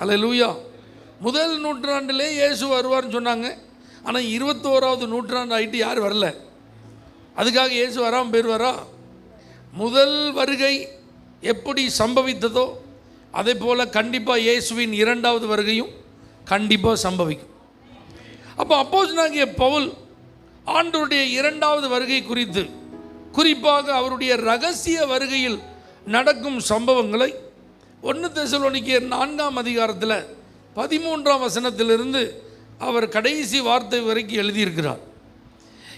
அல்லேலூயா. முதல் நூற்றாண்டிலே இயேசு வருவார்னு சொன்னாங்க. ஆனால் 21வது நூற்றாண்டு ஆகிட்டு யார் வரல. அதுக்காக இயேசு வராமல் போயிடுவாரா? முதல் வருகை எப்படி சம்பவித்ததோ அதே போல் கண்டிப்பாக இயேசுவின் 2வது வருகையும் கண்டிப்பாக சம்பவிக்கும். அப்போ அப்போஸ்தலனாகிய பவுல் ஆண்டவருடைய 2வது வருகை குறித்து, குறிப்பாக அவருடைய இரகசிய வருகையில் நடக்கும் சம்பவங்களை 1 தெசலோனிக்கேயர் 4ஆம் அதிகாரத்தில் 13ஆம் வசனத்திலிருந்து அவர் கடைசி வார்த்தை வரைக்கும் எழுதியிருக்கிறார்.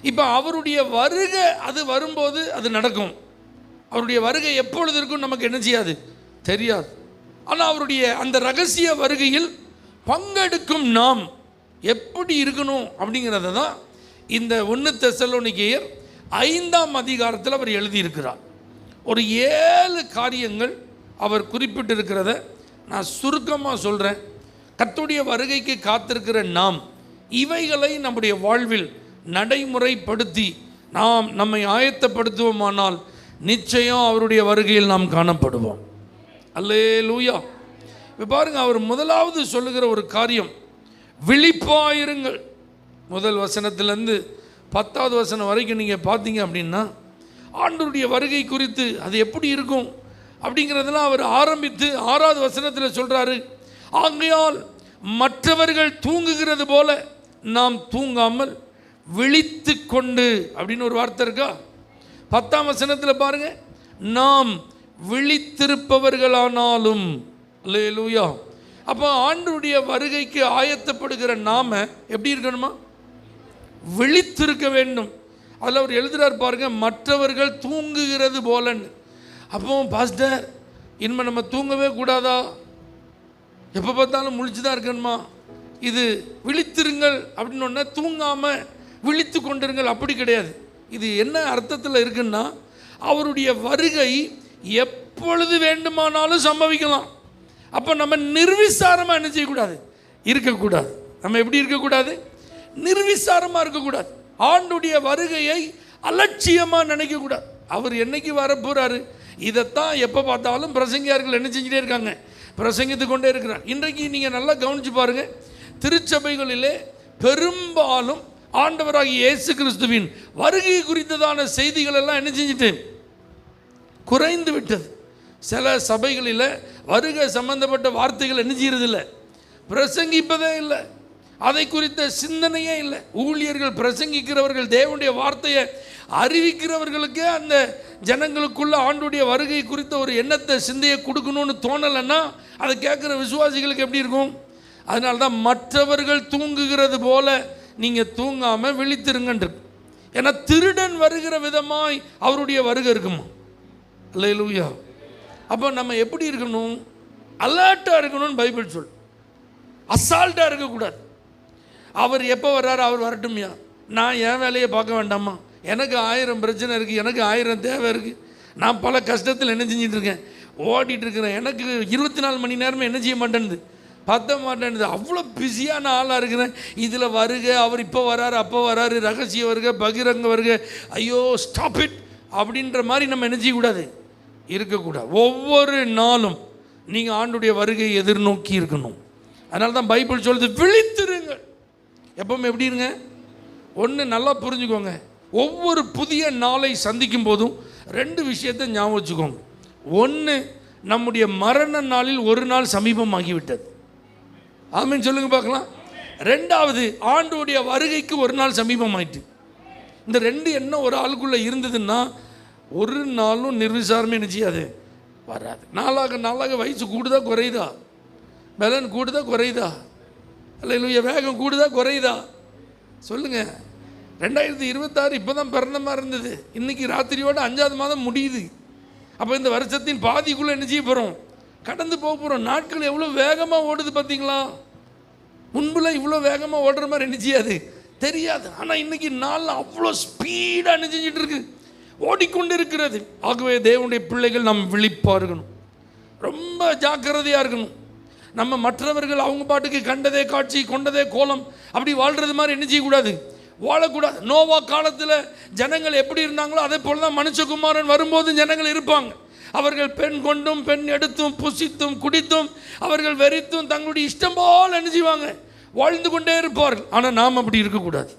இப்போ அவருடைய வருகை அது வரும்போது அது நடக்கும். அவருடைய வருகை எப்பொழுது இருக்கும் நமக்கு என்ன செய்யாது, தெரியாது. ஆனால் அவருடைய அந்த இரகசிய வருகையில் பங்கெடுக்கும் நாம் எப்படி இருக்கணும் அப்படிங்கிறத தான் இந்த 1 தெசலோனிக்கேயர் 5ஆம் அதிகாரத்தில் அவர் எழுதியிருக்கிறார். ஒரு 7 காரியங்கள் அவர் குறிப்பிட்டிருக்கிறத நான் சுருக்கமாக சொல்கிறேன். கர்த்தருடைய வருகைக்கு காத்திருக்கிற நாம் இவைகளை நம்முடைய வாழ்வில் நடைமுறைப்படுத்தி நாம் நம்மை ஆயத்தப்படுத்துவோமானால் நிச்சயம் அவருடைய வருகையில் நாம் காணப்படுவோம். அல்லேலூயா. இப்போ பாருங்கள், அவர் முதலாவது சொல்லுகிற ஒரு காரியம் விழிப்பாயிருங்கள். முதல் வசனத்திலேருந்து 10வது வசனம் வரைக்கும் நீங்கள் பார்த்தீங்க அப்படின்னா ஆண்டவருடைய வருகை குறித்து அது எப்படி இருக்கும் அப்படிங்கிறதெல்லாம் அவர் ஆரம்பித்து 6வது வசனத்தில் சொல்கிறாரு, ஆகையால் மற்றவர்கள் தூங்குகிறது போல நாம் தூங்காமல் விழித்து கொண்டு அப்படின்னு ஒரு வார்த்தை இருக்கா. 10ஆம் வசனத்தில் பாருங்க, நாம் விழித்திருப்பவர்களானாலும். அல்லேலூயா. அப்போ ஆண்டவருடைய வருகைக்கு ஆயத்தப்படுகிற நாம எப்படி இருக்கணுமா, விழித்திருக்க வேண்டும். அதில் அவர் எழுதுகிறார் பாருங்க, மற்றவர்கள் தூங்குகிறது போலன்னு. அப்போ பாஸ்டர் இனிமேல் நம்ம தூங்கவே கூடாதா, எப்போ பார்த்தாலும் முழிச்சு தான் இருக்கணுமா? இது விழித்திருங்கள் அப்படின்னு ஒன்று, தூங்காமல் விழித்து கொண்டிருங்கள் அப்படி கிடையாது. இது என்ன அர்த்தத்தில் இருக்குன்னா, அவருடைய வருகை எப்பொழுது வேண்டுமானாலும் சம்பவிக்கலாம். அப்போ நம்ம நிர்விசாரமாக என்ன செய்யக்கூடாது, இருக்கக்கூடாது. நம்ம எப்படி இருக்கக்கூடாது, நிர்விசாரமாக இருக்கக்கூடாது. ஆண்டுடைய வருகையை அலட்சியமாக நினைக்கக்கூடாது. அவர் என்னைக்கு வரப்போகிறாரு இதைத்தான் எப்போ பார்த்தாலும் பிரசங்கியார்கள் என்ன செஞ்சுட்டே இருக்காங்க, பிரசங்கித்து கொண்டே இருக்கிறார். இன்றைக்கு நீங்கள் நல்லா கவனித்து பாருங்கள், திருச்சபைகளிலே பெரும்பாலும் ஆண்டவராகிய இயேசு கிறிஸ்துவின் வருகை குறித்ததான செய்திகள் எல்லாம் என்ன செஞ்சுட்டு குறைந்து விட்டது. சில சபைகளில் வருகை சம்பந்தப்பட்ட வார்த்தைகள் என்ன செய்யறதில்லை, பிரசங்கிப்பதே இல்லை, அதை குறித்த சிந்தனையே இல்லை. ஊழியர்கள், பிரசங்கிக்கிறவர்கள், தேவனுடைய வார்த்தையை அறிவிக்கிறவர்களுக்கே அந்த ஜனங்களுக்குள்ள ஆண்டுடைய வருகை குறித்த ஒரு எண்ணத்தை, சிந்தையை கொடுக்கணும்னு தோணலைன்னா அதை கேட்குற விசுவாசிகளுக்கு எப்படி இருக்கும்? அதனால தான் மற்றவர்கள் தூங்குகிறது போல நீங்கள் தூங்காமல் விழித்திருங்கன்று. ஏன்னா திருடன் வருகிற விதமாய் அவருடைய வருகை இருக்குமா. அல்லேலூயா. அப்போ நம்ம எப்படி இருக்கணும், அலர்ட்டாக இருக்கணும்னு பைபிள் சொல். அசால்ட்டாக இருக்கக்கூடாது. அவர் எப்போ வர்றாரு, அவர் வரட்டும்யா, நான் என் வேலையை பார்க்க வேண்டாமா, எனக்கு 1000 பிரச்சனை இருக்குது, எனக்கு 1000 தேவை இருக்குது, நான் பல கஷ்டத்தில் என்ன செஞ்சிட்ருக்கேன், ஓடிட்டுருக்கிறேன், எனக்கு 24 மணி நேரமே என்ன செய்ய மாட்டேன்து, பத்த மாட்டேன்து, அவ்வளோ பிஸியான ஆளாக இருக்கிறேன். இதில் வருக, அவர் இப்போ வராரு, அப்போ வராரு, ரகசிய வருக, பகிரங்க வருக, ஐயோ ஸ்டாப் இட் அப்படின்ற மாதிரி நம்ம என்ன செய்யக்கூடாது, இருக்கக்கூடாது. ஒவ்வொரு நாளும் நீங்கள் ஆண்டுடைய வருகையை எதிர்நோக்கி இருக்கணும். அதனால தான் பைபிள் சொல்லுது, விழித்திருங்கள். எப்பவுமே எப்படி இருங்க, ஒன்று நல்லா புரிஞ்சுக்கோங்க, ஒவ்வொரு புதிய நாளை சந்திக்கும் போதும் 2 விஷயத்தை ஞாபகம் வச்சுக்கோங்க. ஒன்று, நம்முடைய மரண நாளில் ஒரு நாள் சமீபமாகிவிட்டது. ஆமீன் சொல்லுங்க பார்க்கலாம். 2வது, ஆண்டுடைய வருகைக்கு ஒரு நாள் சமீபமாயிட்டு. இந்த 2 என்ன ஒரு ஆளுக்குள்ளே இருந்ததுன்னா ஒரு நாளும் நிர்விசாரமே நிச்சயாது வராது. நாளாக நாளாக வயசு கூடுதா குறையுதா, பலன் கூடுதா குறையுதா, அல்லேலூயா, வேகம் கூடுதா குறையுதா சொல்லுங்கள். 2026 இப்போ தான் பிறந்த மாதிரி இருந்தது, இன்றைக்கி ராத்திரியோட 5வது மாதம் முடியுது. அப்போ இந்த வருஷத்தின் பாதிக்குள்ளே என்ன செய்ய போகிறோம், கடந்து போக போகிறோம். நாட்கள் எவ்வளோ வேகமாக ஓடுது பார்த்தீங்களா. முன்புல இவ்வளோ வேகமாக ஓடுற மாதிரி என்ன செய்யாது, தெரியாது. ஆனால் இன்றைக்கி நாளில் அவ்வளோ ஸ்பீடாக என்ன செஞ்சிட்டு இருக்கு, ஓடிக்கொண்டு இருக்கிறது. ஆகவே தேவனுடைய பிள்ளைகள் நாம் விழிப்பாக இருக்கணும், ரொம்ப ஜாக்கிரதையாக இருக்கணும். நம்ம மற்றவர்கள் அவங்க பாட்டுக்கு கண்டதே காட்சி கொண்டதே கோலம் அப்படி வாழ்கிறது மாதிரி என்ன செய்யக்கூடாது, வாழக்கூடாது. நோவா காலத்தில் ஜனங்கள் எப்படி இருந்தாங்களோ அதே போல் தான் மனுஷகுமாரன் வரும்போது ஜனங்கள் இருப்பாங்க. அவர்கள் பெண் கொண்டும் பெண் எடுத்தும் புசித்தும் குடித்தும் அவர்கள் வெறித்தும் தங்களுடைய இஷ்டம் போல் என்ன செய்வாங்க, வாழ்ந்து கொண்டே இருப்பார்கள். ஆனால் நாம் அப்படி இருக்கக்கூடாது.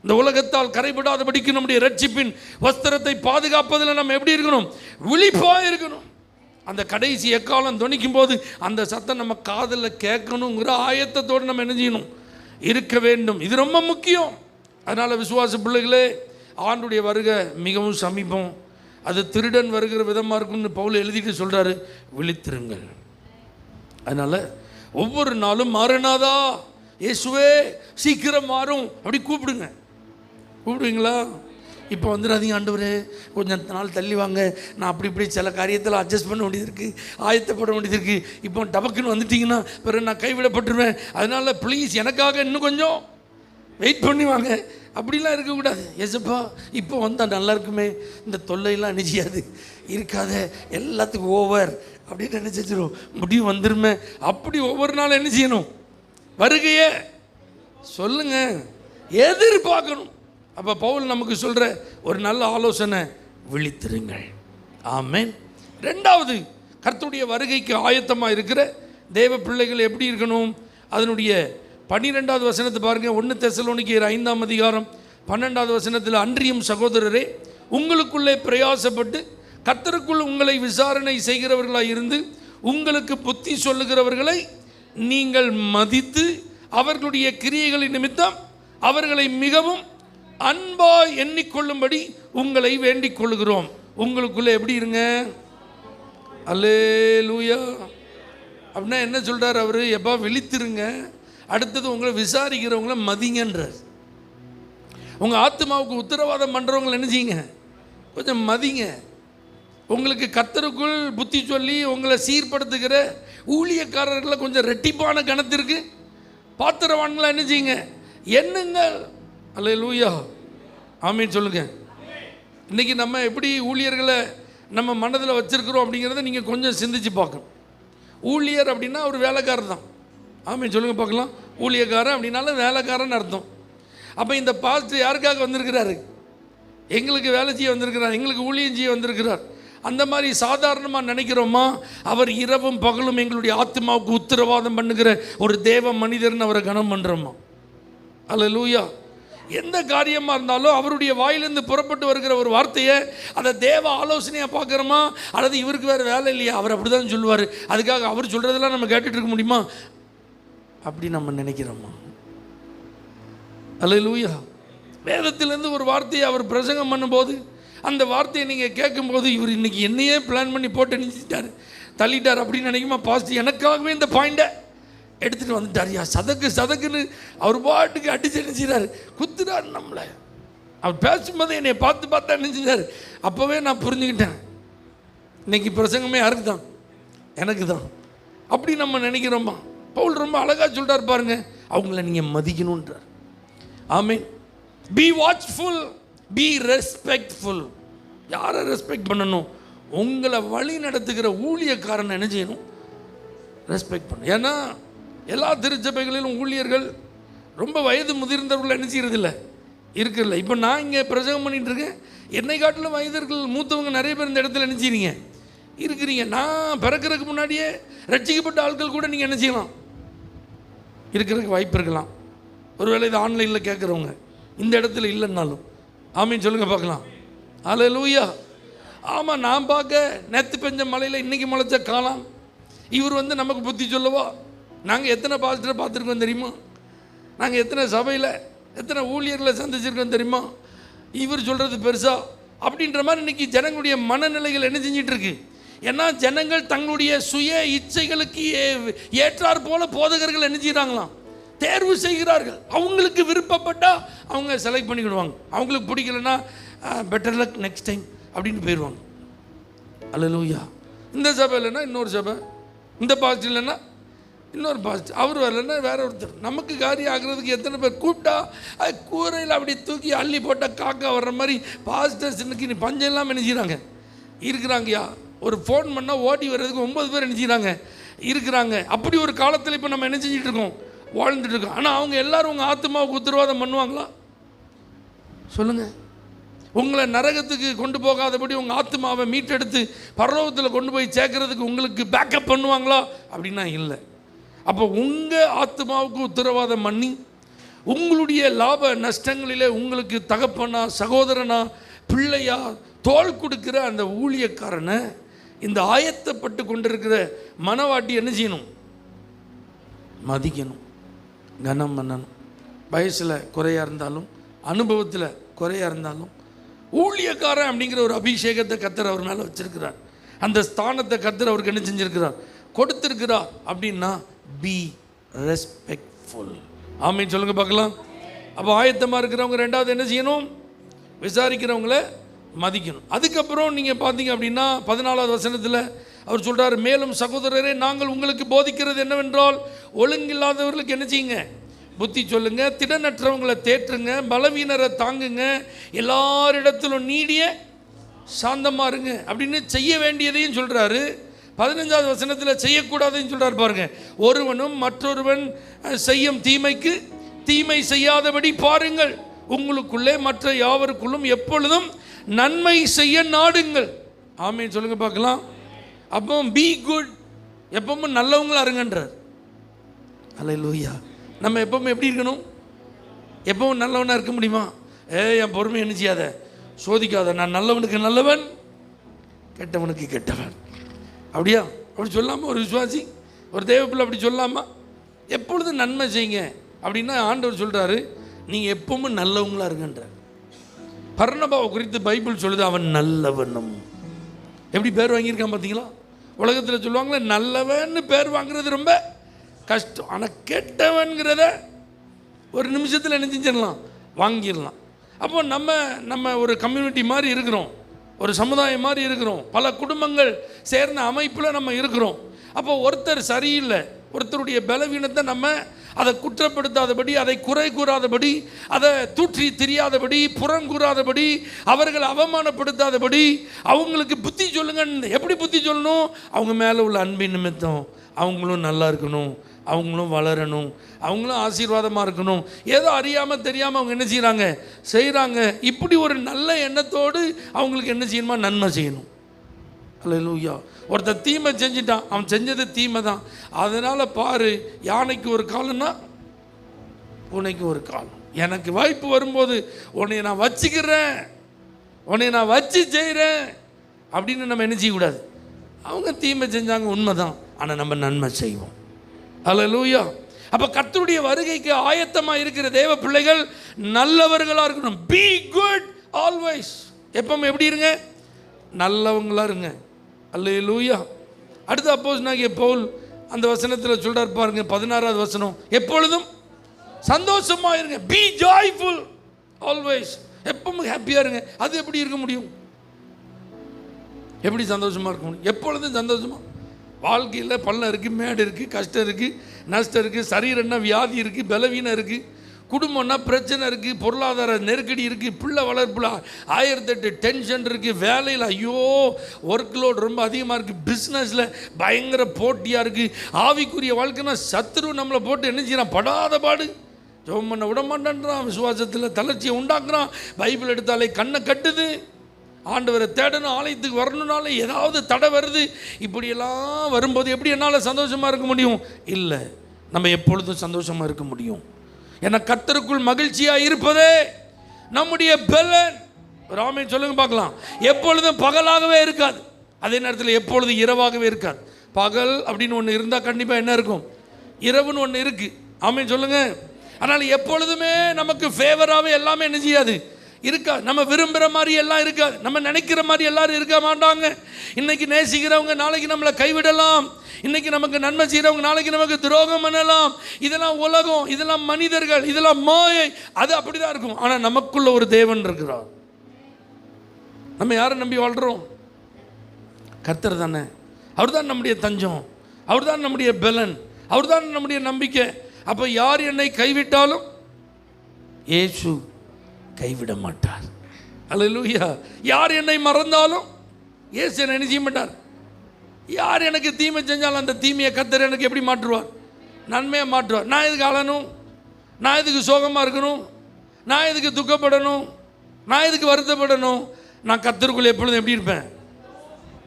இந்த உலகத்தால் கரைபடாதபடிக்கு நம்முடைய ரட்சிப்பின் வஸ்திரத்தை பாதுகாப்பதில் நம்ம எப்படி இருக்கணும், விழிப்பாக இருக்கணும். அந்த கடைசி எக்காலம் துணிக்கும் போது அந்த சத்தம் நம்ம காதில் கேட்கணுங்கிற ஆயத்தத்தோடு நம்ம என்ன செய்யணும், இருக்க வேண்டும். இது ரொம்ப முக்கியம். அதனால் விசுவாச பிள்ளைகளே, ஆண்டுடைய வருகை மிகவும் சமீபம். அது திருடன் வருகிற விதமாக இருக்கும்னு பவுல் எழுதிட்டு சொல்கிறாரு, விழித்திருங்கள். அதனால் ஒவ்வொரு நாளும் மாறனாதா, இயேசுவே சீக்கிரம் மாறும் அப்படி கூப்பிடுவீங்களா? இப்போ வந்துடாதீங்க ஆண்டவரே, கொஞ்சம் நாள் தள்ளி வாங்க, நான் அப்படி இப்படி சில காரியத்தில் அட்ஜஸ்ட் பண்ண வேண்டியது இருக்குது, ஆயத்தப்பட வேண்டியது இருக்குது. இப்போ டபக்குன்னு வந்துட்டிங்கன்னா பிறகு நான் கைவிடப்பட்டுருவேன். அதனால் ப்ளீஸ் எனக்காக இன்னும் கொஞ்சம் வெயிட் பண்ணி வாங்க. அப்படிலாம் இருக்கக்கூடாது. ஏசப்பா இப்போ வந்தால் நல்லா இருக்குமே, இந்த தொல்லையெல்லாம் நிச்சயாது இருக்காத, எல்லாத்துக்கும் ஓவர் அப்படின்னு நினச்சிச்சிடும், முடிவு வந்துருமே. அப்படி ஒவ்வொரு நாளும் என்ன செய்யணும், வருகையே சொல்லுங்க, எதிர்பார்க்கணும். அப்போ பவுல் நமக்கு சொல்கிற ஒரு நல்ல ஆலோசனை, விழித்திருங்கள். ஆமென். ரெண்டாவது, கர்த்தருடைய வருகைக்கு ஆயத்தமாக இருக்கிற தேவ பிள்ளைகள் எப்படி இருக்கணும், அதனுடைய 12வது வசனத்தை பாருங்கள். 1 தெசலோனிக்கேயர் 5ஆம் அதிகாரம் 12வது வசனத்தில், அன்றியும் சகோதரரே, உங்களுக்குள்ளே பிரயாசப்பட்டு கர்த்தருக்குள் உங்களை விசாரணை செய்கிறவர்களாக இருந்து உங்களுக்கு புத்தி சொல்லுகிறவர்களை நீங்கள் மதித்து அவர்களுடைய கிரியைகளின் நிமித்தம் அவர்களை மிகவும் அன்பாய் எண்ணிக்கொள்ளும்படி உங்களை வேண்டிக் கொள்கிறோம். உங்களுக்குள்ளே எப்படி இருங்க, அல்லேலூயா. அப்படின்னா என்ன சொல்கிறார் அவர், எப்போ விழித்திருங்க. அடுத்தது உங்களை விசாரிக்கிறவங்கள மதிங்கன்றார். உங்கள் ஆத்மாவுக்கு உத்தரவாதம் பண்ணுறவங்களை என்ன செய்யுங்க, கொஞ்சம் மதிங்க. உங்களுக்கு கர்த்தருக்குள் புத்தி சொல்லி உங்களை சீர்படுத்துகிற ஊழியக்காரர்களை கொஞ்சம் ரெட்டிப்பான கணத்திற்கு பாத்திரவான்களை என்ன செய்யுங்க, எண்ணுங்கள். அல்லேலூயா, ஆமீன் சொல்லுங்க. இன்றைக்கி நம்ம எப்படி ஊழியர்களை நம்ம மனதில் வச்சுருக்கிறோம் அப்படிங்கிறத நீங்கள் கொஞ்சம் சிந்திச்சு பார்க்கணும். ஊழியர் அப்படின்னா ஒரு வேலைக்காரர் தான். ஆமீன் சொல்லுங்கள் பார்க்கலாம். ஊழியக்காரன் அப்படின்னாலும் வேலைக்காரன் அர்த்தம். அப்போ இந்த பாஸ்டர் யாருக்காக வந்திருக்கிறாரு, எங்களுக்கு வேலை செய்ய வந்திருக்கிறார், எங்களுக்கு ஊழியம் செய்ய வந்திருக்கிறார். அந்த மாதிரி சாதாரணமாக நினைக்கிறோமா? அவர் இரவும் பகலும் எங்களுடைய ஆத்மாவுக்கு உத்தரவாதம் பண்ணுகிற ஒரு தேவ மனிதர்னு அவரை கனம் பண்ணுறோமா? அல்லேலூயா. எந்த காரியமாக இருந்தாலும் அவருடைய வாயிலிருந்து புறப்பட்டு வருகிற ஒரு வார்த்தையை அதை தேவ ஆலோசனையாக பார்க்குறோமா, அல்லது இவருக்கு வேறு வேலை இல்லையா, அவர் அப்படி தான் சொல்லுவார், அதுக்காக அவர் சொல்கிறதெல்லாம் நம்ம கேட்டுட்டு இருக்க முடியுமா, அப்படி நம்ம நினைக்கிறோமா? அல்லேலூயா. வேதத்திலேருந்து ஒரு வார்த்தையை அவர் பிரசங்கம் பண்ணும்போது அந்த வார்த்தையை நீங்கள் கேட்கும்போது, இவர் இன்றைக்கி என்னையே பிளான் பண்ணி போட்டு நினைச்சிட்டார், தள்ளிட்டார் அப்படின்னு நினைக்குமா? பாஸ்டர் எனக்காகவே இந்த பாயிண்டை எடுத்துகிட்டு வந்துட்டார். சதக்குன்னு அவர் பாட்டுக்கு அடிச்சு நினைச்சார், குத்துறார் நம்மளை. அவர் பேசும்போது என்னை பார்த்து நினைச்சார். அப்போவே நான் புரிஞ்சுக்கிட்டேன், இன்னைக்கு பிரசங்கமே யாருக்கு தான், எனக்கு தான். அப்படி நம்ம நினைக்கிறோமா? பவுல் ரொம்ப அழகாக சொல்கிறார் பாருங்க, அவங்கள நீங்கள் மதிக்கணுன்றார். ஆமீன். Be watchful, be respectful. யாரை ரெஸ்பெக்ட் பண்ணணும்? உங்களை வழி நடத்துகிற ஊழியக்காரனை என்ன செய்யணும், ரெஸ்பெக்ட் பண்ணணும். ஏன்னா எல்லா திருச்சபைகளிலும் ஊழியர்கள் ரொம்ப வயது முதிர்ந்தவர்கள் என்ன செய்யறதில்லை, இருக்கிறதில்ல. இப்போ நான் இங்கே பிரசங்கம் பண்ணிகிட்டு இருக்கேன், என்னை காட்டிலும் வயதிற்கு மூத்தவங்க நிறைய பேர் இந்த இடத்துல என்ன செய்றீங்க, இருக்கிறீங்க. நான் பிறக்கிறதுக்கு முன்னாடியே ரட்சிக்கப்பட்ட ஆட்கள் கூட நீங்கள் என்ன செய்யலாம், இருக்கிறதுக்கு வாய்ப்பு இருக்கலாம். ஒருவேளை இது ஆன்லைனில் கேட்குறவங்க இந்த இடத்துல இல்லைன்னாலும் ஆமீன் சொல்லுங்கள் பார்க்கலாம். அல்லேலூயா. ஆமாம், நான் பார்க்க நேற்று பெஞ்ச மலையில் இன்றைக்கி முளைச்ச காலம். இவர் வந்து நமக்கு புத்தி சொல்லவா? நாங்கள் எத்தனை பாஸ்டரை பார்த்துருக்கோம் தெரியுமா? நாங்கள் எத்தனை சபையில் எத்தனை ஊழியர்களை சந்திச்சிருக்கோம் தெரியுமா? இவர் சொல்கிறது பெருசா அப்படின்ற மாதிரி இன்றைக்கி ஜனங்களுடைய மனநிலைகள் என்ன செஞ்சிட்ருக்கு. ஏன்னா ஜனங்கள் தங்களுடைய சுய இச்சைகளுக்கு ஏற்றார் போல போதகர்கள் என்ன செய்கிறாங்களாம், தேர்வு செய்கிறார்கள். அவங்களுக்கு விருப்பப்பட்டால் அவங்க செலக்ட் பண்ணிக்கிடுவாங்க, அவங்களுக்கு பிடிக்கலன்னா பெட்டர் லக் நெக்ஸ்ட் டைம் அப்படின்னு போயிடுவாங்க. அல்லேலூயா. இந்த சபை இல்லைன்னா இன்னொரு சபை, இந்த பாஸ்டர் இல்லைன்னா இன்னொரு பாஸ்டர், அவர் வரலன்னா வேற ஒருத்தர். நமக்கு காரியம் ஆகிறதுக்கு எத்தனை பேர் கூப்பிட்டா அது கூரையில் அப்படி தூக்கி அள்ளி போட்டால் காக்கா வர்ற மாதிரி பாஸ்டர்ஸ் இன்னைக்கு நீ பஞ்சம் எல்லாம் நினைச்சிக்கிறாங்க இருக்கிறாங்கயா. ஒரு ஃபோன் பண்ணால் ஓடி வர்றதுக்கு 9 பேர் நினைச்சிக்கிறாங்க இருக்கிறாங்க. அப்படி ஒரு காலத்தில் இப்போ நம்ம என்ன செஞ்சுட்டு இருக்கோம், வாழ்ந்துட்டு இருக்கோம். ஆனால் அவங்க எல்லாரும் உங்கள் ஆத்மாவுக்கு உத்தரவாதம் பண்ணுவாங்களா சொல்லுங்கள்? உங்களை நரகத்துக்கு கொண்டு போகாதபடி உங்கள் ஆத்மாவை மீட்டெடுத்து பரலோகத்தில் கொண்டு போய் சேர்க்கறதுக்கு உங்களுக்கு பேக்கப் பண்ணுவாங்களா அப்படின்னா இல்லை. அப்போ உங்கள் ஆத்மாவுக்கு உத்தரவாதம் பண்ணி உங்களுடைய லாப நஷ்டங்களிலே உங்களுக்கு தகப்பனா, சகோதரனா, பிள்ளையா தோள் கொடுக்கிற அந்த ஊழியக்காரனை இந்த ஆயத்தப்பட்டு கொண்டிருக்கிற மனவாட்டி என்ன செய்யணும்? மதிக்கணும், கனம் பண்ணணும். வயசில் குறையாக இருந்தாலும், அனுபவத்தில் குறையாக இருந்தாலும், ஊழியக்காரன் அப்படிங்கிற ஒரு அபிஷேகத்தை கர்த்தர் அவர் மேலே வச்சிருக்கிறார். அந்த ஸ்தானத்தை கர்த்தர் அவருக்கு என்ன செஞ்சிருக்கிறார்? கொடுத்திருக்கிறார். அப்படின்னா பி ரெஸ்பெக்ட்ஃபுல். ஆமீன் சொல்லுங்க பார்க்கலாம். அப்போ ஆயத்தமாக இருக்கிறவங்க ரெண்டாவது என்ன செய்யணும்? விசாரிக்கிறவங்கள மதிக்கணும். அதுக்கப்புறம் நீங்கள் பார்த்தீங்க அப்படின்னா 14வது வசனத்தில் அவர் சொல்கிறார், மேலும் சகோதரரே, நாங்கள் உங்களுக்கு போதிக்கிறது என்னவென்றால், ஒழுங்கில்லாதவர்களுக்கு என்ன செய்யுங்க? புத்தி சொல்லுங்க, திடனற்றவங்களை தேற்றுங்க, பலவீனரை தாங்குங்க, எல்லாரிடத்திலும் நீடிய சாந்தமாக இருங்க அப்படின்னு செய்ய வேண்டியதையும் சொல்கிறாரு. 15வது வசனத்தில் செய்யக்கூடாதுன்னு சொல்கிறார் பாருங்க. ஒருவனும் மற்றொருவன் செய்யும் தீமைக்கு தீமை செய்யாதபடி பாருங்கள், உங்களுக்குள்ளே மற்ற யாவருக்குள்ளும் எப்பொழுதும் நன்மை செய்ய நாடுங்கள். ஆமீன் சொல்லுங்க பார்க்கலாம். அப்போ பி குட், எப்பவும் நல்லவங்களா இருங்கன்றார். அல்லேலூயா. நம்ம எப்பவும் எப்படி இருக்கணும்? எப்பவும் நல்லவனாக இருக்க முடியுமா? என் பொறுமை என்ன செய்யாத, சோதிக்காத, நான் நல்லவனுக்கு நல்லவன், கெட்டவனுக்கு கெட்டவன். அப்படியா? அப்படி சொல்லாமா ஒரு விசுவாசி, ஒரு தேவப்பிள்ளை அப்படி சொல்லாமா? எப்பொழுதும் நன்மை செய்யுங்க அப்படின்னா ஆண்டவர் சொல்கிறாரு, நீங்கள் எப்பவும் நல்லவங்களா இருங்கன்றார். பர்னபாவை குறித்து பைபிள் சொல்லுது, அவன் நல்லவனும். எப்படி பேர் வாங்கியிருக்கான் பார்த்தீங்களா? உலகத்தில் சொல்லுவாங்களே, நல்லவன்னு பேர் வாங்குறது ரொம்ப கஷ்டம். ஆனால் கெட்டவன்கிறத ஒரு நிமிஷத்தில் என்ன செஞ்சிடலாம்? வாங்கிடலாம். அப்போ நம்ம ஒரு கம்யூனிட்டி மாதிரி இருக்கிறோம், ஒரு சமுதாயம் மாதிரி இருக்கிறோம், பல குடும்பங்கள் சேர்ந்த அமைப்பில் நம்ம இருக்கிறோம். அப்போ ஒருத்தர் சரியில்லை, ஒருத்தருடைய பலவீனத்தை நம்ம அதை குற்றப்படுத்தாதபடி, அதை குறை கூறாதபடி, அதை தூற்றி தெரியாதபடி, புறங்கூறாதபடி, அவர்கள் அவமானப்படுத்தாதபடி அவங்களுக்கு புத்தி சொல்லுங்க. எப்படி புத்தி சொல்லணும்? அவங்க மேலே உள்ள அன்பின் நிமித்தம் அவங்களும் நல்லா இருக்கணும், அவங்களும் வளரணும், அவங்களும் ஆசீர்வாதமாக இருக்கணும். ஏதோ அறியாமல் தெரியாமல் அவங்க என்ன செய்கிறாங்க. இப்படி ஒரு நல்ல எண்ணத்தோடு அவங்களுக்கு என்ன செய்யணுமா? நன்மை செய்யணும். அல்லேலூயா. ஒருத்தர் தீமை செஞ்சிட்டான், அவன் செஞ்சது தீமை தான். அதனால் பாரு, யானைக்கு ஒரு காலம்னா பூனைக்கு ஒரு காலம். எனக்கு வாய்ப்பு வரும்போது உன்னை நான் வச்சுக்கிறேன், உன்னை நான் வச்சு செய்கிறேன் அப்படின்னு நம்ம என்ன செய்யக்கூடாது. அவங்க தீமை செஞ்சாங்க, உண்மைதான், ஆனால் நம்ம நன்மை செய்வோம். அல்லேலூயா. அப்போ கர்த்தருடைய வருகைக்கு ஆயத்தமாக இருக்கிற தேவ பிள்ளைகள் நல்லவர்களாக இருக்கணும். Be good always. எப்பவும் எப்படி இருங்க? நல்லவங்களா இருங்க. அல்லேலூயா. அடுத்த அப்போஸ்தலனாகிய பவுல் அந்த வசனத்தில் சொல்றார் பாருங்க, 16வது வசனம், எப்பொழுதும் சந்தோஷமா இருங்க. B joyful always. எப்பவும் ஹாப்பியா இருங்க. அது எப்படி இருக்க முடியும்? எப்படி சந்தோஷமா இருக்க முடியும்? எப்பொழுதும் சந்தோஷமா. வாழ்க்கையில் பள்ளம் இருக்குது, மேடு இருக்குது, கஷ்டம் இருக்குது, நஷ்டம் இருக்குது, சரீரம்னா வியாதி இருக்குது, பலவீனம் இருக்குது, குடும்பம்னா பிரச்சனை இருக்குது, பொருளாதார நெருக்கடி இருக்குது, பிள்ளை வளர்ப்பில் 1008 டென்ஷன் இருக்குது, வேலையில் ஐயோ ஒர்க் லோட் ரொம்ப அதிகமாக இருக்குது, பிஸ்னஸில் பயங்கர போட்டியாக இருக்குது, ஆவிக்குரிய வாழ்க்கைனா சத்துரு நம்மளை போட்டு என்ன செய்யறான்? படாத பாடு. ஜெபம் பண்ண விட மாட்டேன்றான், விசுவாசத்தில் தளர்ச்சியை உண்டாக்குறான், பைபிள் எடுத்தாலே கண்ணை கட்டுது, ஆண்டவரை தேடணும், ஆலயத்துக்கு வரணுனால ஏதாவது தடை வருது. இப்படியெல்லாம் வரும்போது எப்படி என்னால் சந்தோஷமாக இருக்க முடியும்? இல்லை, நம்ம எப்பொழுதும் சந்தோஷமாக இருக்க முடியும். ஏன்னா கர்த்தருக்குள் மகிழ்ச்சியாக இருப்பதே நம்முடைய பலன். ஆமென் சொல்லுங்க பார்க்கலாம். எப்பொழுதும் பகலாகவே இருக்காது, அதே நேரத்தில் எப்பொழுதும் இரவாகவே இருக்காது. பகல் அப்படின்னு ஒன்று இருந்தால் கண்டிப்பாக என்ன இருக்கும்? இரவுன்னு ஒன்று இருக்குது. ஆமென் சொல்லுங்க. அதனால் எப்பொழுதுமே நமக்கு ஃபேவராகவே எல்லாமே என்ன செய்யாது? இருக்காது. நம்ம விரும்புகிற மாதிரி எல்லாம் இருக்காது, நம்ம நினைக்கிற மாதிரி எல்லாரும் இருக்க மாட்டாங்க. இன்னைக்கு நேசிக்கிறவங்க நாளைக்கு நம்மளை கைவிடலாம், இன்னைக்கு நமக்கு நன்மை செய்கிறவங்க நாளைக்கு நமக்கு துரோகம் பண்ணலாம். இதெல்லாம் உலகம், இதெல்லாம் மனிதர்கள், இதெல்லாம் மாயை. அது அப்படிதான் இருக்கும். ஆனால் நமக்குள்ள ஒரு தேவன் இருக்கிறார். நம்ம யாரை நம்பி வாழ்கிறோம்? கர்த்தர் தானே. அவர் தான் நம்முடைய தஞ்சம், அவர் தான் நம்முடைய பலன், அவர் தான் நம்முடைய நம்பிக்கை. அப்போ யார் என்னை கைவிட்டாலும் இயேசு கைவிட மாட்டார். அல்லேலூயா. யார் என்னை மறந்தாலும் இயேசு என்னை என்ன செய்ய மாட்டார். யார் எனக்கு தீமை செஞ்சாலும் அந்த தீமையை கர்த்தர் எனக்கு எப்படி மாற்றுவார்? நன்மையை மாற்றுவார். நான் எதுக்கு அழணும்? நான் எதுக்கு சோகமாக இருக்கணும்? நான் எதுக்கு துக்கப்படணும்? நான் எதுக்கு வருத்தப்படணும்? நான் கர்த்தருக்குள்ள எப்பொழுதும் எப்படி இருப்பேன்?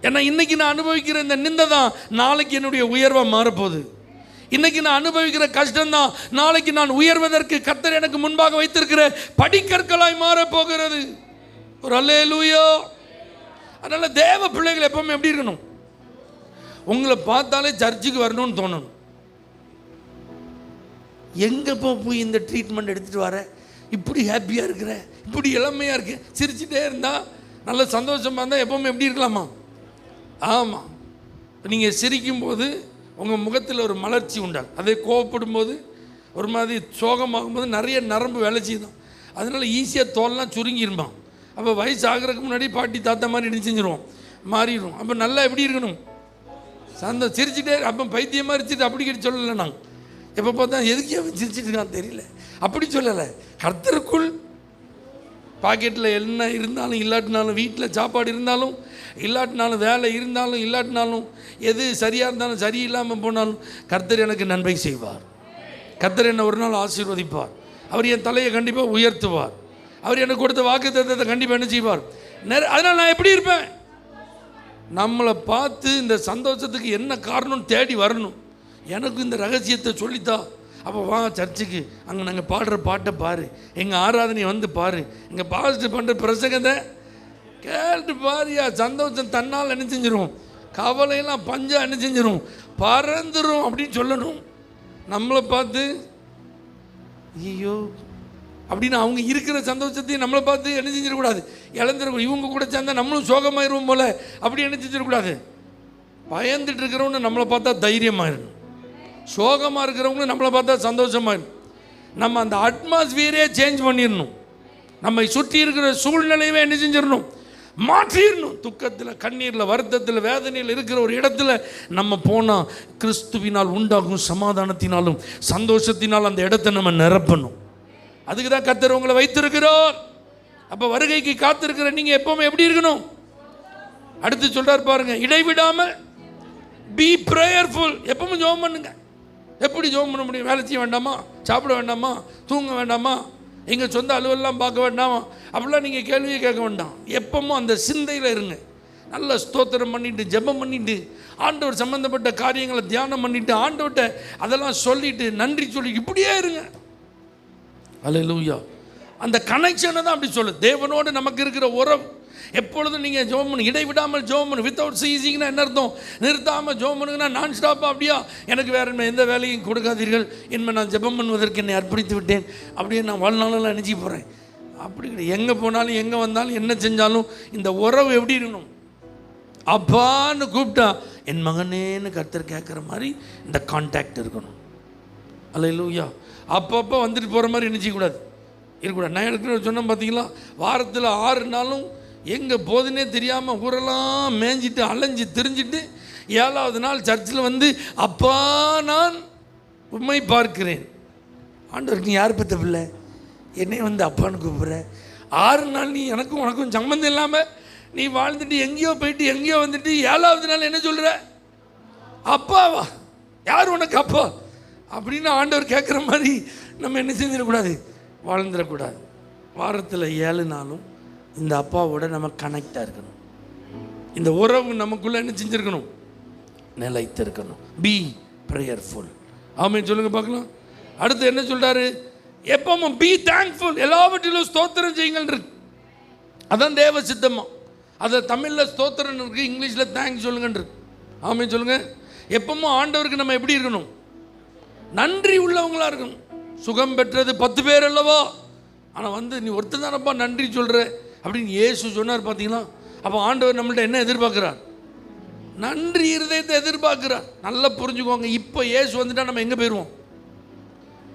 ஏன்னா இன்னைக்கு நான் அனுபவிக்கிற இந்த நிந்தை தான் நாளைக்கு என்னுடைய உயர்வாக மாறப்போகுது. இன்னைக்கு நான் அனுபவிக்கிற கஷ்டம்தான் நாளைக்கு நான் உயர்வதற்கு கர்த்தர் எனக்கு முன்பாக வைத்திருக்கிற படிக்கற்களாய் மாறப்போகிறது. ஒரு அல்லேலூயா. அதனால தேவ பிள்ளைகள் எப்பவுமே எப்படி இருக்கணும்? உங்களை பார்த்தாலே சர்ச்சுக்கு வரணும்னு தோணணும். எங்கப்போ போய் இந்த ட்ரீட்மெண்ட் எடுத்துகிட்டு வர, இப்படி ஹாப்பியாக இருக்கிற, இப்படி இளமையாக இருக்கு, சிரிச்சுட்டே இருந்தால், நல்ல சந்தோஷமாக இருந்தால் எப்போவுமே எப்படி இருக்கலாமா? ஆமாம். நீங்கள் சிரிக்கும்போது உங்கள் முகத்தில் ஒரு மலர்ச்சி உண்டாகும். அதே கோவப்படும் போது ஒரு மாதிரி சோகமாகும்போது நிறைய நரம்பு வேலை செய்யும். அதனால் ஈஸியாக தோல்லாம் சுருங்கிருப்பான். அப்போ வயசு ஆகிறதுக்கு முன்னாடி பாட்டி தாத்தா மாதிரி இடி செஞ்சிருவோம், மாறிடும். அப்போ நல்லா எப்படி இருக்கணும்? சிரிச்சுட்டே. அப்போ பைத்தியமாக இருந்துட்டு அப்படி கிட்ட சொல்லலை. நாங்கள் எப்போ பார்த்தா எதுக்கே அவன் சிரிச்சிட்டு இருக்கான்னு தெரியல, அப்படி சொல்லலை. கர்த்தருக்குள் பாக்கெட்டில் என்ன இருந்தாலும் இல்லாட்டினாலும், வீட்டில் சாப்பாடு இருந்தாலும் இல்லாட்டினாலும், வேலை இருந்தாலும் இல்லாட்டினாலும், எது சரியாக இருந்தாலும் சரியில்லாமல் போனாலும் கர்த்தர் எனக்கு நன்மை செய்வார். கர்த்தர் என்னை ஒரு நாள் ஆசீர்வதிப்பார். அவர் என் தலையை கண்டிப்பாக உயர்த்துவார். அவர் எனக்கு கொடுத்த வாக்குத்தத்தத்தை கண்டிப்பாக என்ன செய்வார். அதனால் நான் எப்படி இருப்பேன்? நம்மளை பார்த்து இந்த சந்தோஷத்துக்கு என்ன காரணம்னு தேடி வரணும். எனக்கு இந்த ரகசியத்தை சொல்லித்தா. அப்போ வா சர்ச்சுக்கு, அங்கே நாங்கள் பாடுற பாட்டை பாரு, எங்கள் ஆராதனை வந்து பாரு, எங்கள் பாஸ்டர் பண்ணுற பிரசங்கத்தை கேட்டு பாரியா. சந்தோஷம் தன்னால் என்ன செஞ்சிடும், கவலையெல்லாம் பஞ்சா என்ன செஞ்சிடும், பறந்துடும் அப்படின்னு சொல்லணும். நம்மளை பார்த்து ஐயோ அப்படின்னு அவங்க இருக்கிற சந்தோஷத்தையும் நம்மளை பார்த்து என்ன செஞ்சிடக்கூடாது, இழந்துடக்கூடாது. இவங்க கூட சேர்ந்தா நம்மளும் சோகமாயிருவோம் போல் அப்படி என்ன செஞ்சிடக்கூடாது. பயந்துட்டு இருக்கிறவங்க நம்மளை பார்த்தா தைரியமாயிடணும். சோகமாக இருக்கிறவங்க நம்மளை பார்த்தா சந்தோஷமாயிடணும். நம்ம அந்த அட்மாஸ்பியரே சேஞ்ச் பண்ணிடணும். நம்மை சுற்றி இருக்கிற சூழ்நிலையவே என்ன செஞ்சிடணும், மாற்றிடணும். துக்கத்தில், கண்ணீரில், வருத்தத்தில், வேதனையில் இருக்கிற ஒரு இடத்துல நம்ம போனால் கிறிஸ்துவினால் உண்டாகும் சமாதானத்தினாலும் சந்தோஷத்தினால் அந்த இடத்தை நம்ம நிரப்பணும். அதுக்கு தான் கர்த்தர் உங்களை வைத்திருக்கிறார். அப்போ வருகைக்கு காத்திருக்கிற நீங்கள் எப்பவுமே எப்படி இருக்கணும்? அடுத்து சொல்றார் பாருங்க, இடைவிடாமல் பி பிரேயர்ஃபுல். எப்பவும் ஜெபம் பண்ணுங்க. எப்படி ஜெபம் பண்ண முடியும்? வேலை செய்ய வேண்டாமா, சாப்பிட வேண்டாமா, தூங்க வேண்டாமா, எங்கள் சொந்த அலுவலாம் பார்க்க வேண்டாமா, அப்படிலாம் நீங்கள் கேள்வியை கேட்க வேண்டாம். எப்பவும் அந்த சிந்தையில் இருங்க. நல்ல ஸ்தோத்திரம் பண்ணிட்டு, ஜெபம் பண்ணிட்டு, ஆண்டவர் சம்பந்தப்பட்ட காரியங்களை தியானம் பண்ணிட்டு, ஆண்டவர்கிட்ட அதெல்லாம் சொல்லிட்டு, நன்றி சொல்லி இப்படியே இருங்க. அல்லேலூயா. அந்த கனெக்ஷனை தான் அப்படி சொல்லு. தேவனோடு நமக்கு இருக்கிற உறவு எப்பொழுதும் நீங்கள் ஜெபம் பண்ணு, இடைவிடாமல் ஜெபம் பண்ணு. வித்தவுட் சீசிங்னா என்ன அர்த்தம்? நிறுத்தாமல் ஜெபம் பண்ணுங்கன்னா நான் ஸ்டாப்பாக அப்படியா, எனக்கு வேறு எந்த வேலையும் கொடுக்காதீர்கள், இனிமேல் நான் ஜெபம் பண்ணுவதற்கு என்னை அர்ப்பணித்து விட்டேன், அப்படியே நான் வாழ்நாளெல்லாம் நினச்சி போகிறேன். அப்படி கிடையாது. எங்கே போனாலும் எங்கே வந்தாலும் என்ன செஞ்சாலும் இந்த உறவு எப்படி இருக்கணும்? அப்பான்னு கூப்பிட்டா என் மகனேன்னு கர்த்தர் கேட்குற மாதிரி இந்த கான்டாக்ட் இருக்கணும். அல்லேலூயா. அப்பப்போ வந்துட்டு போகிற மாதிரி நினச்சிக்கூடாது, இருக்கக்கூடாது. நான் எடுக்கிற சொன்னேன் பார்த்தீங்களா, வாரத்தில் 6 நாளும் எங்கே போதுன்னே தெரியாமல் ஊரெல்லாம் மேய்ஞ்சிட்டு அலைஞ்சி திரிஞ்சிட்டு 7வது நாள் சர்ச்சில் வந்து அப்பா நான் உண்மை பார்க்கிறேன். ஆண்டவருக்கு நீ யார் பெற்ற பிள்ளை, என்னை வந்து அப்பான்னு கூப்பிட்ற? 6 நாள் நீ எனக்கும் உனக்கும் சம்மந்தம் இல்லாமல் நீ வாழ்ந்துட்டு எங்கேயோ போயிட்டு எங்கேயோ வந்துட்டு 7வது நாள் என்ன சொல்கிற? அப்பாவா? யார் உனக்கு அப்பா அப்படின்னு ஆண்டவர் கேட்குற மாதிரி நம்ம என்ன செஞ்சிடக்கூடாது, வாழ்ந்துடக்கூடாது. வாரத்தில் 7 நாளும் இந்த அப்பாவோட நம்ம கனெக்டாக இருக்கணும். இந்த உறவு நமக்குள்ளே என்ன செஞ்சுருக்கணும், நிலைத்து இருக்கணும். B prayerful. ஆமென் சொல்லுங்க பார்க்கலாம். அடுத்து என்ன சொல்கிறாரு? எப்பவும் பி தேங்க்ஃபுல். எல்லாவற்றிலும் ஸ்தோத்திரம் செய்யுங்கள் இருக்கு. அதான் தேவ சித்தமா. அதை தமிழில் ஸ்தோத்திரம் இருக்குது, இங்கிலீஷில் தேங்க்ஸ் சொல்லுங்கன்னு இருக்கு. ஆமென் சொல்லுங்க. எப்பவும் ஆண்டவருக்கு நம்ம எப்படி இருக்கணும்? நன்றி உள்ளவங்களா இருக்கணும். சுகம் பெற்றது 10 பேர் அல்லவா, ஆனால் வந்து நீ ஒருத்தர் தானப்பா நன்றி சொல்கிற அப்படின்னு இயேசு சொன்னார் பார்த்தீங்களா. அப்போ ஆண்டவர் நம்மள்ட்ட என்ன எதிர்பார்க்குறார்? நன்றி இருதயத்தை எதிர்பார்க்குறார். நல்லா புரிஞ்சுக்கோங்க. இப்போ இயேசு வந்துட்டா நம்ம எங்கே போயிடுவோம்?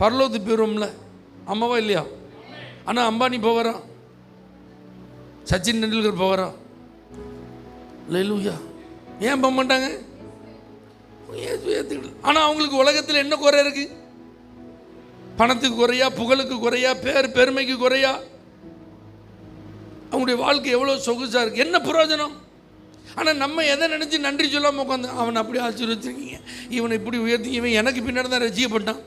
பரலோகத்துக்கு போயிடுவோம்ல. அம்மாவா இல்லையா? ஆனால் அம்பானி போகிறான், சச்சின் டெண்டுல்கர் போகிறான். அல்லேலூயா. ஏன் போக மாட்டாங்க? ஆனால் அவங்களுக்கு உலகத்தில் என்ன குறை இருக்குது? பணத்துக்கு குறையா, புகழுக்கு குறையா, பெருமைக்கு குறையா? அவங்களுடைய வாழ்க்கை எவ்வளோ சொகுசாக இருக்குது, என்ன பிரயோஜனம்? ஆனால் நம்ம எதை நினச்சி நன்றி சொல்லாமல் உட்காந்து, அவனை அப்படி ஆசீர்வதிச்சிருக்கீங்க, இவனை இப்படி உயர்த்தி, இவன் எனக்கு பின்னாடி தான் ரசிக்கப்பட்டான்,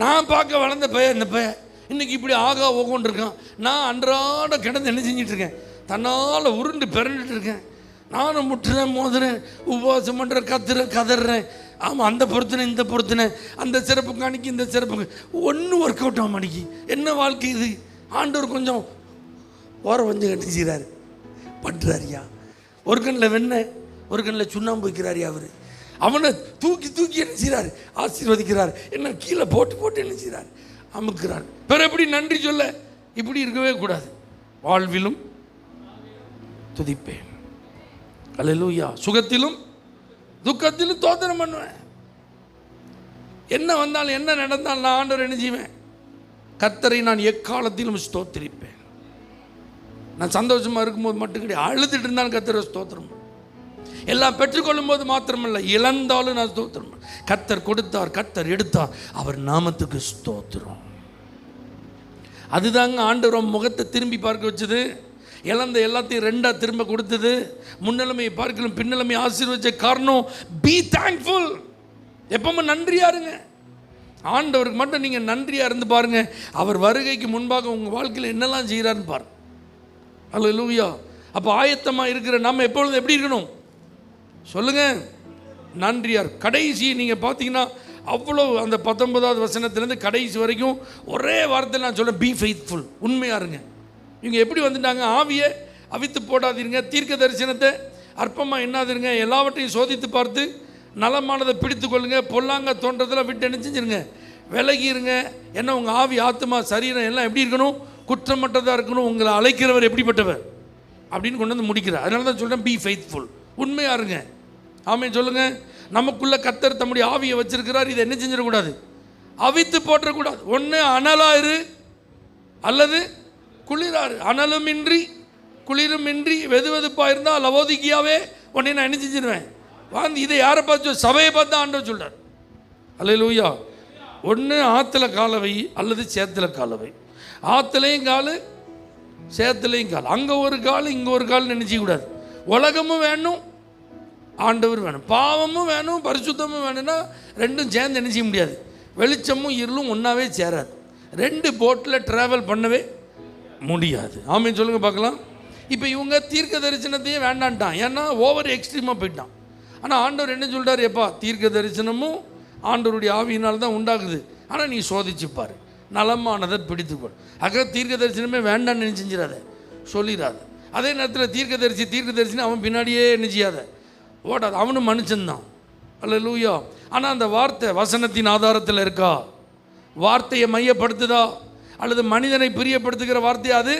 நான் பார்க்க வளர்ந்த பையன், இந்த பையன் இன்றைக்கி இப்படி ஆகா ஓகோன்னு இருக்கான். நான் அன்றாட கிடந்து என்ன செஞ்சிட்ருக்கேன், தன்னால் உருண்டு பிறண்டுட்டு இருக்கேன். நானும் முட்டுறேன், மோதுறேன், உபவாசம் பண்ணுறேன், கதறேன். ஆமாம், அந்த பொறுத்தினேன், இந்த பொறுத்தினேன், அந்த சிறப்பு காணிக்கு, இந்த சிறப்பு ஒன்றும் ஒர்க் அவுட் ஆக மாட்டேங்கி. என்ன வாழ்க்கை இது? ஆண்டவர் கொஞ்சம் ஓரம் கொஞ்சம் கட்டிச்சுக்கிறாரு, பண்ணுறாரியா. ஒரு கண்ணில் வெண்ணெய், ஒரு கண்ணில் சுண்ணாம்பு வைக்கிறாரியா. அவனை தூக்கி தூக்கி என்ன செய்கிறார், ஆசீர்வதிக்கிறார். என்ன கீழே போட்டு என்ன செய்கிறார், அமுக்கிறார். பிற எப்படி நன்றி சொல்ல? இப்படி இருக்கவே கூடாது. வாழ்விலும் துதிப்பேன், அல்லேலூயா, சுகத்திலும் துக்கத்திலும் தோத்திரம் பண்ணுவேன். என்ன வந்தாலும் என்ன நடந்தாலும் நான் ஆண்டவர் என்ன செய்வேன், கர்த்தரை நான் எக்காலத்திலும் ஸ்தோத்திரிப்பேன். நான் சந்தோஷமாக இருக்கும்போது மட்டும் கிடையாது, அழுதுட்டு இருந்தாலும் கர்த்தரை ஸ்தோத்திரம். எல்லாம் பெற்றுக்கொள்ளும் போது மாத்திரமல்ல, இழந்தாலும் நான் ஸ்தோத்திரம். கர்த்தர் கொடுத்தார், கர்த்தர் எடுத்தார், அவர் நாமத்துக்கு ஸ்தோத்திரம். அதுதாங்க ஆண்டவர் முகத்தை திரும்பி பார்க்க வச்சது. இழந்த எல்லாத்தையும் ரெண்டாக திரும்ப கொடுத்தது. முன்னிலைமையை பார்க்கலும் பின்னிலைமையை ஆசீர்வதிச்ச காரணம் பி தேங்க்ஃபுல். எப்பவுமே நன்றியா இருங்க. ஆண்டவருக்கு மட்டும் நீங்கள் நன்றியாக இருந்து பாருங்க. அவர் வருகைக்கு முன்பாக உங்கள் வாழ்க்கையில் என்னெல்லாம் செய்கிறாருன்னு பாருங்க. அல்லேலூயா. அப்போ ஆயத்தமாக இருக்கிற நம்ம எப்பொழுதும் எப்படி இருக்கணும் சொல்லுங்க, நன்றியார். கடைசி நீங்கள் பார்த்தீங்கன்னா அவ்வளோ அந்த 19வது வசனத்திலேருந்து கடைசி வரைக்கும் ஒரே வார்த்தையில் நான் சொல்ல, பி ஃபெய்த்ஃபுல், உண்மையாக இருங்க. இவங்க எப்படி வந்துட்டாங்க, ஆவியை அவித்து போடாதீருங்க, தீர்க்க தரிசனத்தை அற்பமாக எண்ணாதீருங்க, எல்லாவற்றையும் சோதித்து பார்த்து நலமானதை பிடித்து கொள்ளுங்க, பொல்லாங்க தோன்றதெல்லாம் விட்டு என்ன செஞ்சுருங்க, விலகிருங்க. ஏன்னா உங்கள் ஆவி, ஆத்மா, சரீரம் எல்லாம் எப்படி இருக்கணும், குற்றமற்றதாக இருக்கணும். உங்களை அழைக்கிறவர் எப்படிப்பட்டவர் அப்படின்னு கொண்டு வந்து முடிக்கிறார். அதனால தான் சொல்கிறேன், பி ஃபெய்த்ஃபுல், உண்மையாக இருங்க. ஆமென் சொல்லுங்கள். நமக்குள்ள கர்த்தர் தம்முடைய ஆவியை வச்சிருக்கிறார். இதை என்ன செஞ்சிடக்கூடாது, அவித்து போட்டக்கூடாது. ஒன்று அனலாயிரு அல்லது குளிராரு. அனலும் இன்றி குளிரும் இன்றி வெதுவெதுப்பாக இருந்தால் லவோதிக்கியாவே உடனே நான் என்ன செஞ்சிருவேன் வாந்தி. இதை யாரை பார்த்து, சபையை பார்த்து ஆண்டவர் சொல்கிறார். அல்லேலூயா. ஒன்று ஆற்றுல காலவை அல்லது சேத்துல காலவை. ஆற்றுலையும் கால், சேத்துலையும் கால். அங்கே ஒரு கால், இங்கே ஒரு கால் நினைச்சிக்கூடாது. உலகமும் வேணும், ஆண்டவர் வேணும். பாவமும் வேணும், பரிசுத்தமும் வேணும்னா ரெண்டும் சேர்ந்து என்ன செய்ய முடியாது. வெளிச்சமும் இருளும் ஒன்றாவே சேராது. ரெண்டு போட்டில் ட்ராவல் பண்ணவே முடியாது. ஆமென் சொல்லுங்க பார்க்கலாம். இப்போ இவங்க தீர்க்க தரிசனத்தையே வேண்டான்ட்டான், ஏன்னா ஓவர் எக்ஸ்ட்ரீமாக போயிட்டான். ஆனால் ஆண்டவர் என்ன சொல்கிறார், எப்பா தீர்க்க தரிசனமும் ஆண்டவருடைய ஆவியினால் தான் உண்டாகுது. ஆனால் நீ சோதிச்சுப்பார், நலமானதை பிடித்துக்கொள். தீர்க்க தரிசனமே வேண்டான்னு என்ன செஞ்சிடாத, சொல்லிடாத. அதே நேரத்தில் தீர்க்க தரிசனம் அவன் பின்னாடியே என்ன செய்யாத, ஓடாது. அவனும் மனுஷன்தான். அல்லேலூயா. ஆனால் அந்த வார்த்தை வசனத்தின் ஆதாரத்தில் இருக்கா, வார்த்தையை மையப்படுத்துதா, அல்லது மனிதனை பிரியப்படுத்துகிற வார்த்தையா அது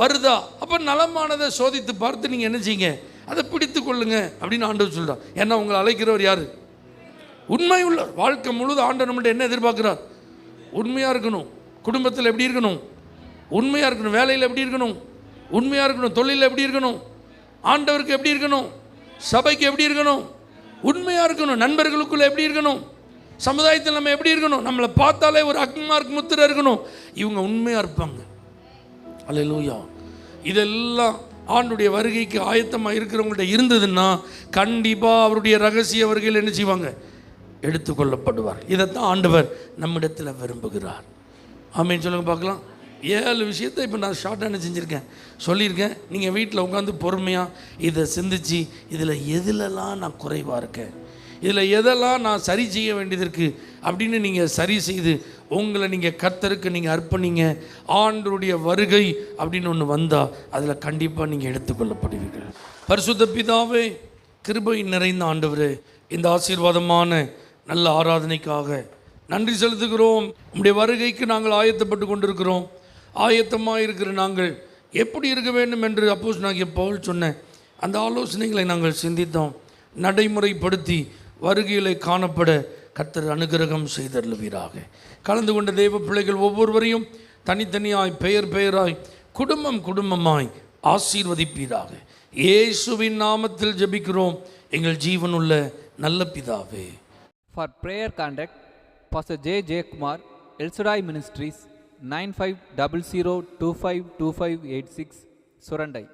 வருதா? அப்போ நலமானதை சோதித்து பார்த்து நீங்கள் என்ன செய்யுங்க, அதை பிடித்து கொள்ளுங்க அப்படின்னு ஆண்டவர் சொல்கிறார். ஏன்னா உங்களை அழைக்கிறவர் யார், உண்மை உள்ள. வாழ்க்கை முழுது ஆண்டவர் நம்மள்ட்ட என்ன எதிர்பார்க்குறார், உண்மையாக இருக்கணும். குடும்பத்தில் எப்படி இருக்கணும், உண்மையாக இருக்கணும். வேலையில் எப்படி இருக்கணும், உண்மையாக இருக்கணும். தொழிலில் எப்படி இருக்கணும், ஆண்டவருக்கு எப்படி இருக்கணும், சபைக்கு எப்படி இருக்கணும், உண்மையாக இருக்கணும். நண்பர்களுக்குள்ளே எப்படி இருக்கணும், சமுதாயத்தில் நம்ம எப்படி இருக்கணும். நம்மளை பார்த்தாலே ஒரு அக்மார்க் முத்திரை இருக்கணும், இவங்க உண்மையாக இருப்பாங்க. அல்லேலூயா. இதெல்லாம் ஆண்டுடைய வருகைக்கு ஆயத்தமாக இருக்கிறவங்கள்ட்ட இருந்ததுன்னா கண்டிப்பாக அவருடைய ரகசிய வருகையில் என்ன செய்வாங்க, எடுத்துக்கொள்ளப்படுவார். இதைத்தான் ஆண்டவர் நம்மிடத்தில் விரும்புகிறார். ஆமென் சொல்லுங்க பார்க்கலாம். 7 விஷயத்தை இப்போ நான் ஷார்ட்டாக என்ன செஞ்சுருக்கேன், சொல்லியிருக்கேன். நீங்கள் வீட்டில் உட்காந்து பொறுமையாக இதை சிந்திச்சு, இதில் எதிலெல்லாம் நான் குறைவாக இருக்கேன், இதில் எதெல்லாம் நான் சரி செய்ய வேண்டியது இருக்குது அப்படின்னு நீங்கள் சரி செய்து உங்களை நீங்கள் கர்த்தருக்கு நீங்கள் அர்ப்பணிங்க. ஆண்டவருடைய வருகை அப்படின்னு ஒன்று வந்தால் அதில் கண்டிப்பாக நீங்கள் எடுத்துக்கொள்ளப்படுவீர்கள். பரிசுத்த பிதாவே, கிருபை நிறைந்த ஆண்டவரே, இந்த ஆசீர்வாதமான நல்ல ஆராதனைக்காக நன்றி செலுத்துகிறோம். உம்முடைய வருகைக்கு நாங்கள் ஆயத்தப்பட்டு கொண்டிருக்கிறோம். ஆயத்தமாக இருக்கிற நாங்கள் எப்படி இருக்க வேண்டும் என்று அப்போஸ்தலனாகிய பவுல் சொன்ன அந்த ஆலோசனைகளை நாங்கள் சிந்தித்தோம். நடைமுறைப்படுத்தி வருகையிலே காணப்பட கர்த்தர் அனுகிரகம் செய்தருளுவீராக. கலந்து கொண்ட தேவ பிள்ளைகள் ஒவ்வொருவரையும் தனித்தனியாய், பெயராய், குடும்பமாய் ஆசீர்வதிப்பீராக. இயேசுவின் நாமத்தில் ஜெபிக்கிறோம் எங்கள் ஜீவனுள்ள நல்ல பிதாவே. For prayer contact, Pastor J. Kumar, El Shaddai Ministries, 9500252586, Surandai.